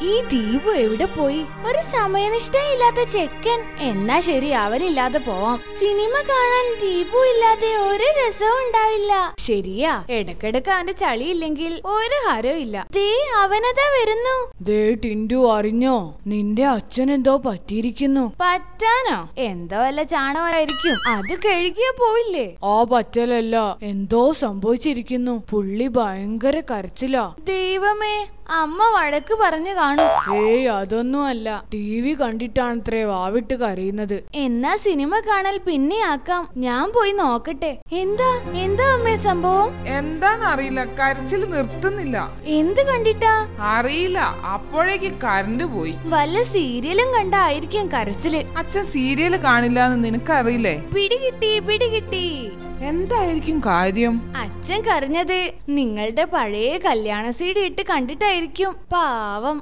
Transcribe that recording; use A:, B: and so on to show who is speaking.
A: ഈ ദീപു എവിടെ പോയി? ഒരു സമയനിഷ്ഠയില്ലാത്ത ചെക്കൻ. എന്നാ ശരി, അവനില്ലാതെ പോവാം. സിനിമ കാണാൻ ദീപു ഇല്ലാതെ ഒരു രസവും ഉണ്ടാവില്ല. ശരിയാ, ഇടക്കിടക്ക് അവന്റെ ചളിയില്ലെങ്കിൽ ഒരു ഹരവും ഇല്ല. ദേ അവനതാ വരുന്നു.
B: ദേ ടിൻഡു, അറിഞ്ഞോ? നിന്റെ അച്ഛൻ എന്തോ പറ്റിയിരിക്കുന്നു.
A: പറ്റാനോ? എന്തോ വല്ല ചാണകമായിരിക്കും. അത് കഴുകിയാ പോയില്ലേ?
B: ആ പറ്റലല്ല, എന്തോ സംഭവിച്ചിരിക്കുന്നു. പുള്ളി ഭയങ്കര കരച്ചിലാ.
A: ദൈവമേ, അമ്മ വഴക്ക് പറഞ്ഞു കാണും.
B: ഏയ് അതൊന്നും അല്ല, TV കണ്ടിട്ടാണത്രേ വാവിട്ട് കരയുന്നത്.
A: എന്നാ സിനിമ കാണൽ പിന്നെ ആക്കാം. ഞാൻ പോയി നോക്കട്ടെ. എന്താ അമ്മേ സംഭവം?
C: എന്താന്നറിയില്ല, കരച്ചിൽ നിർത്തുന്നില്ല.
A: എന്ത് കണ്ടിട്ടാ?
C: അറിയില്ല, അപ്പോഴേക്ക് കറണ്ട് പോയി.
A: വല്ല സീരിയലും കണ്ടായിരിക്കും കരച്ചില്.
C: അച്ഛൻ സീരിയൽ കാണില്ലാന്ന് നിനക്കറിയില്ലേ?
A: പിടികിട്ടി.
C: എന്തായിരിക്കും കാര്യം?
A: അച്ഛൻ കരഞ്ഞത് നിങ്ങളുടെ പഴയ കല്യാണ CD ഇട്ട് കണ്ടിട്ടായിരിക്കും. പാവം.